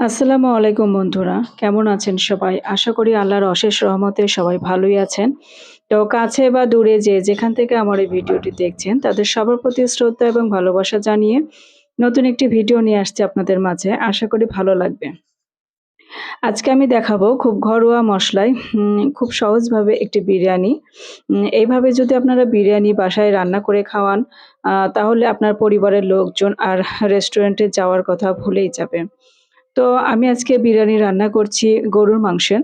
আসসালামু আলাইকুম বন্ধুরা। কেমন আছেন সবাই? আশা করি আল্লাহর অশেষ রহমতে সবাই ভালোই আছেন। তো কাছে বা দূরে যে যেখান থেকে আমার এই ভিডিওটি দেখছেন তাদের সবার প্রতি শ্রদ্ধা এবং ভালোবাসা জানিয়ে নতুন একটি ভিডিও নিয়ে আসছি আপনাদের মাঝে। আশা করি ভালো লাগবে। আজকে আমি দেখাবো খুব ঘরোয়া মসলায় খুব সহজভাবে একটি বিরিয়ানি। এইভাবে যদি আপনারা বিরিয়ানি বাসায় রান্না করে খাওয়ান তাহলে আপনার পরিবারের লোকজন আর রেস্টুরেন্টে যাওয়ার কথা ভুলেই যাবে। তো আমি আজকে বিরিয়ানি রান্না করছি গরুর মাংসের।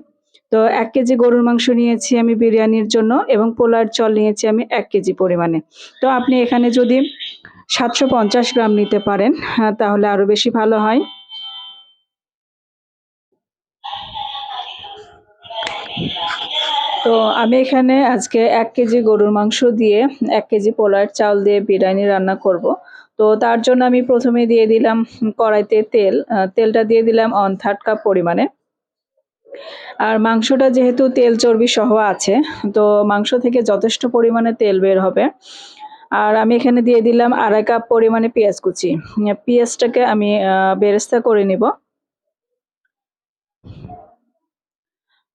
তো ১ কেজি গরুর মাংস নিয়েছি আমি বিরিয়ানির জন্য এবং পোলার চাল নিয়েছি আমি ১ কেজি পরিমাণে। তো আপনি এখানে যদি ৭৫০ গ্রাম নিতে পারেন তাহলে আরো বেশি ভালো হয়। তো আমি এখানে আজকে ১ কেজি গরুর মাংস দিয়ে ১ কেজি পোলার চাল দিয়ে বিরিয়ানি রান্না করব। তো তার জন্য আমি ১ম এ দিয়ে দিলাম কড়াইতে তেল। তেলটা দিয়ে দিলাম 1/3 কাপ পরিমাণে। আর মাংসটা যেহেতু তেল চর্বি সহ আছে, তো মাংস থেকে যথেষ্ট পরিমাণে তেল বের হবে। আর আমি এখানে দিয়ে দিলাম ২.৫ কাপ পরিমাণে পেঁয়াজ কুচি। পেঁয়াজটাকে আমি বেরেস্তা করে নিব।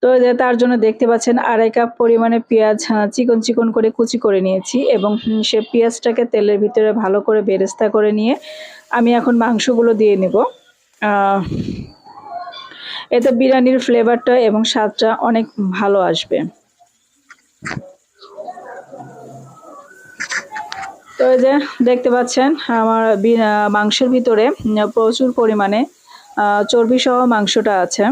তো এই যে তার জন্য দেখতে পাচ্ছেন ২.৫ কাপ পরিমাণে পেঁয়াজ চিকন, চিকন করে কুচি করে নিয়েছি এবং সে পেঁয়াজটাকে তেলের ভিতরে ভালো করে বেরেস্তা করে নিয়ে আমি এখন মাংসগুলো দিয়ে নিব। আ এতে বিরিয়ানির ফ্লেভারটা এবং স্বাদটা অনেক ভালো আসবে। তো এই যে দেখতে পাচ্ছেন আমার মাংসের ভিতরে প্রচুর পরিমাণে চর্বি সহ মাংসটা আছে।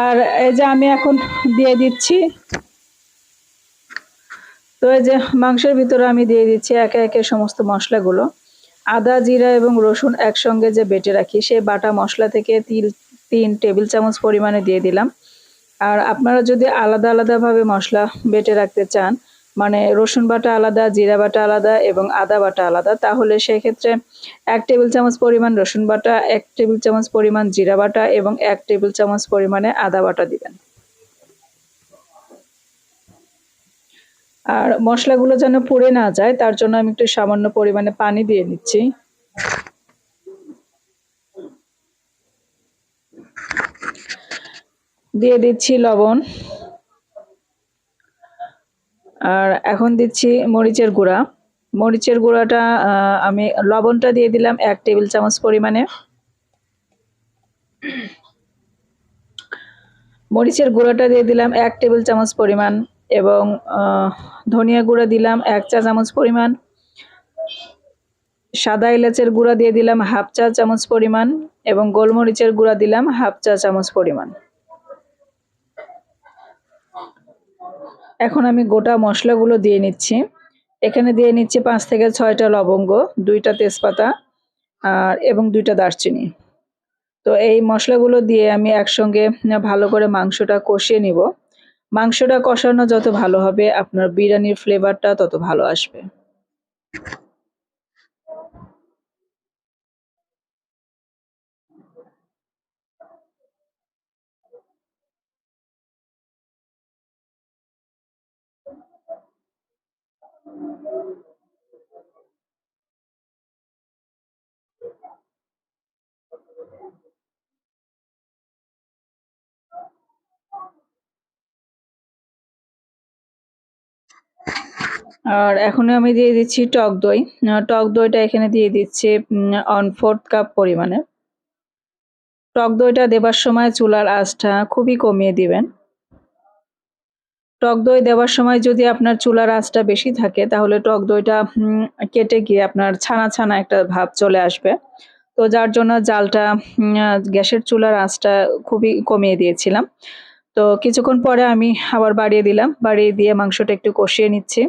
আর এই যে আমি এখন দিয়ে দিচ্ছি, তো এই যে মাংসের ভিতরে আমি দিয়ে দিচ্ছি একে, একে সমস্ত মসলাগুলো। আদা, জিরা এবং রসুন একসঙ্গে যে বেটে রাখি সেই বাটা মসলা থেকে ৩ টেবিল চামচ পরিমাণে দিয়ে দিলাম। আর আপনারা যদি আলাদা, আলাদাভাবে মসলা বেটে রাখতে চান, মানে রসুন বাটা আলাদা, জিরা বাটা আলাদা এবং আদা বাটা আলাদা, তাহলে সেক্ষেত্রে ১ টেবিল চামচ পরিমাণ রসুন বাটা, ১ টেবিল চামচ পরিমাণ জিরা বাটা এবং ১ টেবিল চামচ পরিমাণে আদা বাটা দিবেন। আর মসলাগুলো যেন পুড়ে না যায় তার জন্য আমি একটু সামান্য পরিমাণে পানি দিয়ে নিচ্ছি। দিয়ে দিচ্ছি লবণ। আর এখন দিচ্ছি মরিচের গুঁড়া। মরিচের গুঁড়াটা আমি লবণটা দিয়ে দিলাম ১ টেবিল চামচ পরিমাণে। মরিচের গুঁড়াটা দিয়ে দিলাম ১ টেবিল চামচ পরিমাণ এবং ধনিয়া গুঁড়া দিলাম ১ চা চামচ পরিমাণ। সাদা এলাচের গুঁড়া দিয়ে দিলাম ১/২ চা চামচ পরিমাণ এবং গোলমরিচের গুঁড়া দিলাম ১/২ চা চামচ পরিমাণ। এখন আমি গোটা মশলাগুলো দিয়ে নিচ্ছি। এখানে দিয়ে নিচ্ছি ৫ থেকে ৬ টা লবঙ্গ, ২ টা তেজপাতা এবং ২ টা দারচিনি। তো এই মশলাগুলো দিয়ে আমি একসঙ্গে ভালো করে মাংসটা কষিয়ে নিব। মাংসটা কষানো যত ভালো হবে আপনার বিরিয়ানির ফ্লেভারটা তত ভালো আসবে। আর এখন আমি দিয়ে দিচ্ছি টক দই। টক দইটা এখানে দিয়ে দিচ্ছি 1/4 কাপ পরিমাণে। টক দইটা দেবার সময় চুলার আঁচটা খুবই কমিয়ে দিবেন। টক দই দেওয়ার সময় যদি আপনার চুলার আঁচটা বেশি থাকে তাহলে টক দইটা কেটে গিয়ে আপনার ছানা, ছানা একটা ভাব চলে আসবে। তো যার জন্য জালটা গ্যাসের চুলার আঁচটা খুবই কমিয়ে দিয়েছিলাম। তো কিছুক্ষণ পরে আমি আবার বাড়িয়ে দিলাম। বাড়িয়ে দিয়ে মাংসটা একটু কষিয়ে নিচ্ছি।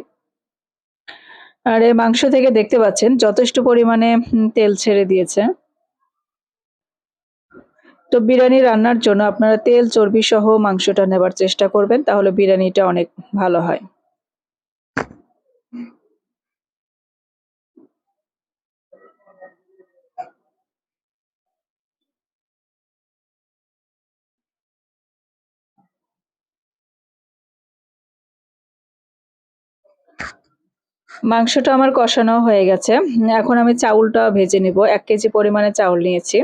আর এই মাংস থেকে দেখতে পাচ্ছেন যথেষ্ট পরিমাণে তেল ছেড়ে দিয়েছে। তো বিরিয়ানি রান্নার জন্য আপনারা তেল, চর্বি সহ মাংসটা নেবার চেষ্টা করবেন তাহলে বিরিয়ানিটা অনেক ভালো হয়। মাংসটা আমার কষানো হয়ে গেছে। এখন আমি চাউলটা ভেজে নিব। ১ কেজি পরিমাণে চাউল নিয়েছি।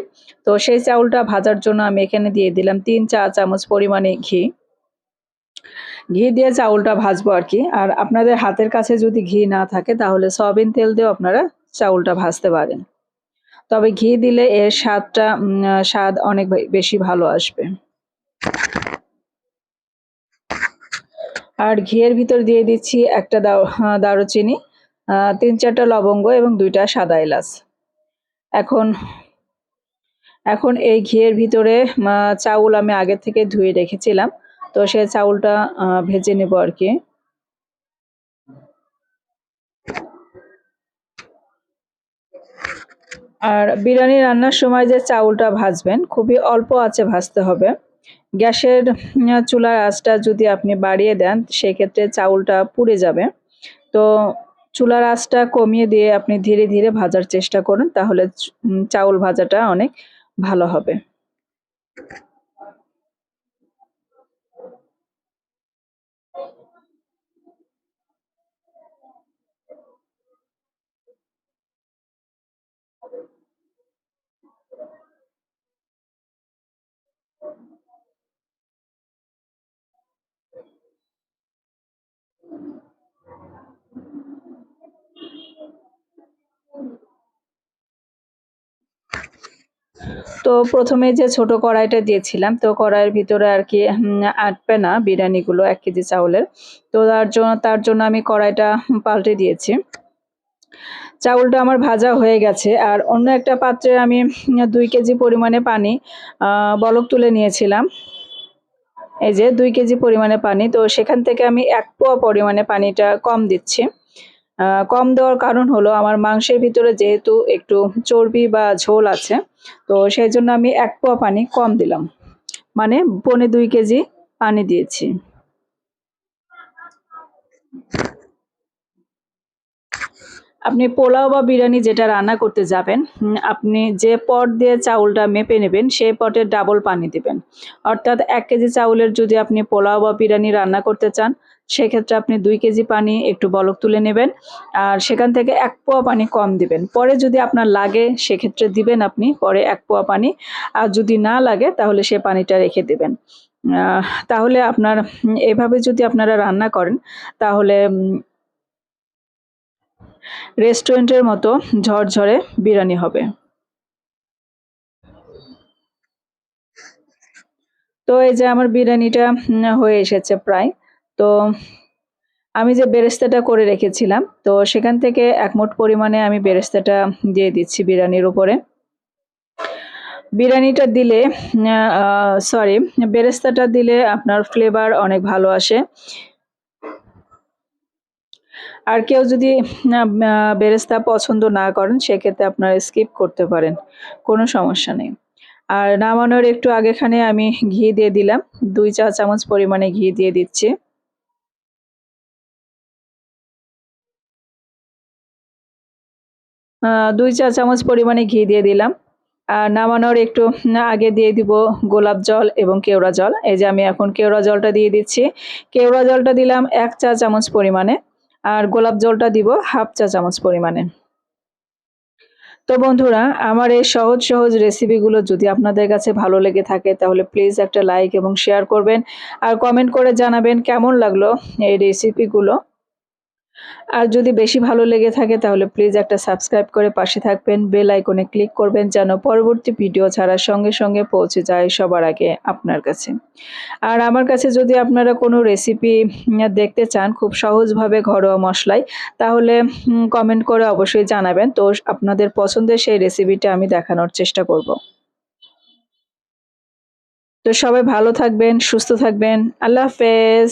তো সেই চাউলটা ভাজার জন্য আমি এখানে দিয়ে দিলাম ৩ চা চামচ পরিমাণে ঘি। ঘি দিয়ে চাউলটা ভাজবো আরকি। আর আপনাদের হাতের কাছে যদি ঘি না থাকে তাহলে সয়াবিন তেল দিয়েও আপনারা চাউলটা ভাজতে পারেন। তবে ঘি দিলে এর স্বাদটা স্বাদ অনেক বেশি ভালো আসবে। আর ঘিয়ের ভিতর দিয়ে দিচ্ছি একটা দারুচিনি, ৩-৪ টা লবঙ্গ এবং ২ টা সাদা এলাচ। এখন এখন এই ঘিয়ের ভিতরে চাউল আমি আগে থেকে ধুয়ে রেখেছিলাম। তো সেই চাউলটা ভেজে নেব আরকি। আর বিরিয়ানি রান্নার সময় যে চাউলটা ভাজবেন খুবই অল্প আঁচে ভাজতে হবে। গ্যাসের চুলার আঁচটা যদি আপনি বাড়িয়ে দেন সেক্ষেত্রে চাউলটা পুড়ে যাবে। তো চুলার আঁচটা কমিয়ে দিয়ে আপনি ধীরে ধীরে ভাজার চেষ্টা করুন, তাহলে চাউল ভাজাটা অনেক ভালো হবে। তো ১ম এ যে ছোট কড়াইটা দিয়েছিলাম, তো কড়াইয়ের ভিতরে আরকি আটবে না বিরিয়ানিগুলো ১ কেজি চাউলের। তো তার জন্য আমি কড়াইটা পাল্টে দিয়েছি। চাউলটা আমার ভাজা হয়ে গেছে। আর অন্য একটা পাত্রে আমি ২ কেজি পরিমাণে পানি বলক তুলে নিয়েছিলাম। এই যে ২ কেজি পরিমাণে পানি। তো সেখান থেকে আমি ১ পোয়া পরিমাণে পানিটা কম দিচ্ছি। কম দেওয়ার কারণ হলো আমার মাংসের ভিতরে যেহেতু একটু চর্বি বা ঝোল আছে, তো সেজন্য আমি ১ পোয়া পানি কম দিলাম। মানে পৌনে ২ কেজি পানি দিয়েছি। আপনি পোলাও বা বিরিয়ানি যেটা রান্না করতে যাবেন, আপনি যে পট দিয়ে চাউলটা মেপে নেবেন, সেই পটের ডাবল পানি দিবেন। অর্থাৎ ১ কেজি চাউলের যদি আপনি পোলাও বা বিরিয়ানি রান্না করতে চান, সেক্ষেত্রে আপনি ২ কেজি পানি একটু বলক তুলে নেবেন। আর সেখান থেকে ১ পোয়া পানি কম দিবেন। পরে যদি আপনার লাগে সেক্ষেত্রে দিবেন আপনি পরে ১ পোয়া পানি। আর যদি না লাগে তাহলে সে পানিটা রেখে দিবেন। তাহলে আপনার এভাবে যদি আপনারা রান্না করেন তাহলে রেস্টুরেন্টের মতো ঝরঝরে বিরিয়ানি হবে। তো এই যে আমার বিরিয়ানিটা হয়ে এসেছে প্রায়। তো আমি যে বেরেস্তাটা করে রেখেছিলাম, তো সেখান থেকে ১ মুঠ পরিমাণে আমি বেরেস্তাটা দিয়ে দিচ্ছি বিরিয়ানির উপরে। বিরিয়ানিটা দিলে আ আ সরি বেরেস্তাটা দিলে আপনার ফ্লেভার অনেক ভালো আসে। আর কেউ যদি আ আ বেরেস্তা পছন্দ না করেন সেক্ষেত্রে আপনারা স্কিপ করতে পারেন। কোনো সমস্যা নেই। আর নামানোর একটু আগেখানে আমি ঘি দিয়ে দিলাম। ২ চা চামচ পরিমাণে ঘি দিয়ে দিচ্ছি। ২ চা চামচ পরিমাণে ঘি দিয়ে দিলাম। আর নামানোর একটু আগে দিয়ে দিব গোলাপ জল এবং কেওড়া জল। এই যে আমি এখন কেওড়া জলটা দিয়ে দিচ্ছি। কেওড়া জলটা দিলাম ১ চা চামচ পরিমাণে। আর গোলাপ জলটা দিব ১/২ চা চামচ পরিমাণে। তো বন্ধুরা, আমার এই সহজ সহজ রেসিপিগুলো যদি আপনাদের কাছে ভালো লেগে থাকে তাহলে প্লিজ একটা লাইক এবং শেয়ার করবেন। আর কমেন্ট করে জানাবেন কেমন লাগলো এই রেসিপিগুলো। আর যদি বেশি ভালো লেগে থাকে তাহলে প্লিজ একটা সাবস্ক্রাইব করে পাশে থাকবেন। বেল আইকনে ক্লিক করবেন যেন পরবর্তী ভিডিও ছাড়ার সঙ্গে সঙ্গে পৌঁছে যায় সবার আগে আপনার কাছে। আর আমার কাছে যদি আপনারা কোনো রেসিপি দেখতে চান খুব সহজভাবে ঘরোয়া মসলায়, তাহলে কমেন্ট করে অবশ্যই জানাবেন। তো আপনাদের পছন্দের সেই রেসিপিটা আমি দেখানোর চেষ্টা করব। তো সবাই ভালো থাকবেন, সুস্থ থাকবেন। আল্লাহ হাফেজ।